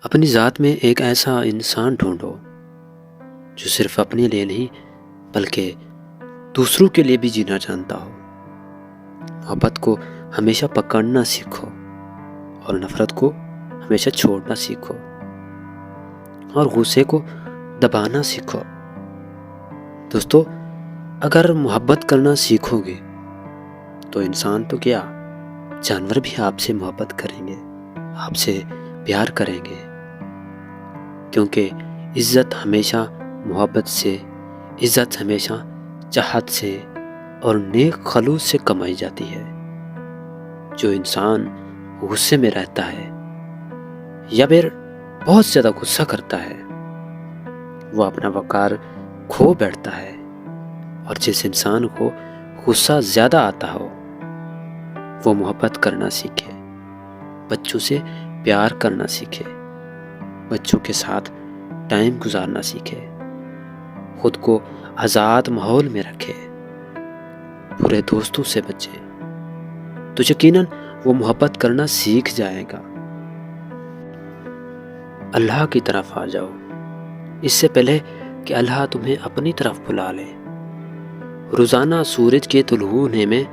اپنی ذات میں ایک ایسا انسان ڈھونڈو جو صرف اپنے لیے نہیں بلکہ دوسروں کے لیے بھی جینا جانتا ہو۔ محبت کو ہمیشہ پکڑنا سیکھو اور نفرت کو ہمیشہ چھوڑنا سیکھو اور غصے کو دبانا سیکھو۔ دوستو، اگر محبت کرنا سیکھو گے تو انسان تو کیا، جانور بھی آپ سے محبت کریں گے، آپ سے پیار کریں گے، کیونکہ عزت ہمیشہ محبت سے، عزت ہمیشہ چاہت سے اور نیک خلوص سے کمائی جاتی ہے۔ جو انسان غصے میں رہتا ہے یا پھر بہت زیادہ غصہ کرتا ہے وہ اپنا وقار کھو بیٹھتا ہے، اور جس انسان کو غصہ زیادہ آتا ہو وہ محبت کرنا سیکھے، بچوں سے پیار کرنا سیکھے، بچوں کے ساتھ ٹائم گزارنا سیکھے، خود کو آزاد ماحول میں رکھے، برے دوستوں سے بچے، تو یقیناً وہ محبت کرنا سیکھ جائے گا۔ اللہ کی طرف آ جاؤ اس سے پہلے کہ اللہ تمہیں اپنی طرف بلا لے۔ روزانہ سورج کے طلوع ہونے میں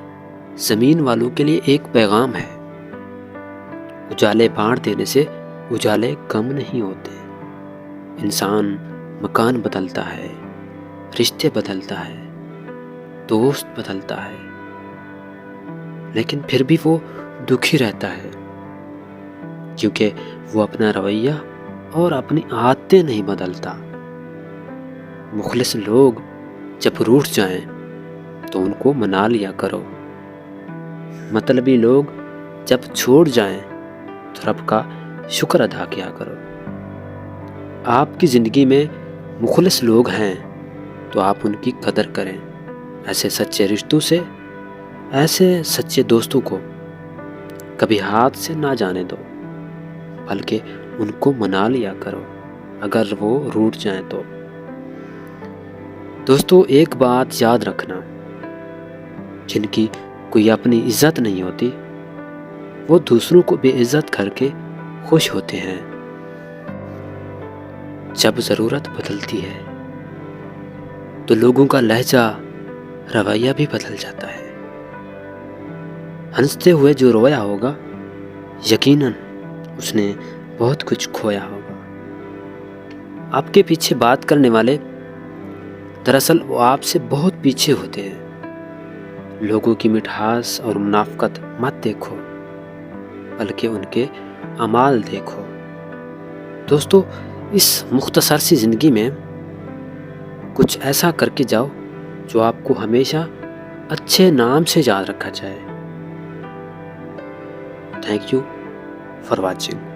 زمین والوں کے لیے ایک پیغام ہے۔ اجالے بانٹ دینے سے اجالے کم نہیں ہوتے۔ انسان مکان بدلتا ہے، رشتے بدلتا ہے، دوست بدلتا ہے، لیکن پھر بھی وہ دکھی رہتا ہے، کیونکہ وہ اپنا رویہ اور اپنی عادتیں نہیں بدلتا۔ مخلص لوگ جب روٹھ جائیں تو ان کو منا لیا کرو، مطلبی لوگ جب چھوڑ جائیں تو رب کا شکر ادا کیا کرو۔ آپ کی زندگی میں مخلص لوگ ہیں تو آپ ان کی قدر کریں۔ ایسے سچے رشتوں سے، ایسے سچے دوستوں کو کبھی ہاتھ سے نہ جانے دو، بلکہ ان کو منا لیا کرو اگر وہ روٹھ جائیں تو۔ دوستو، ایک بات یاد رکھنا، جن کی کوئی اپنی عزت نہیں ہوتی وہ دوسروں کو بے عزت کر کے خوش ہوتے ہیں۔ جب ضرورت بدلتی ہے تو لوگوں کا لہجہ، رویہ بھی بدل جاتا ہے۔ ہنستے ہوئے جو رویا ہوگا یقیناً اس نے بہت کچھ کھویا ہوگا۔ آپ کے پیچھے بات کرنے والے دراصل وہ آپ سے بہت پیچھے ہوتے ہیں۔ لوگوں کی مٹھاس اور منافقت مت دیکھو بلکہ ان کے اعمال دیکھو۔ دوستو، اس مختصر سی زندگی میں کچھ ایسا کر کے جاؤ جو آپ کو ہمیشہ اچھے نام سے یاد رکھا جائے۔ Thank you for watching.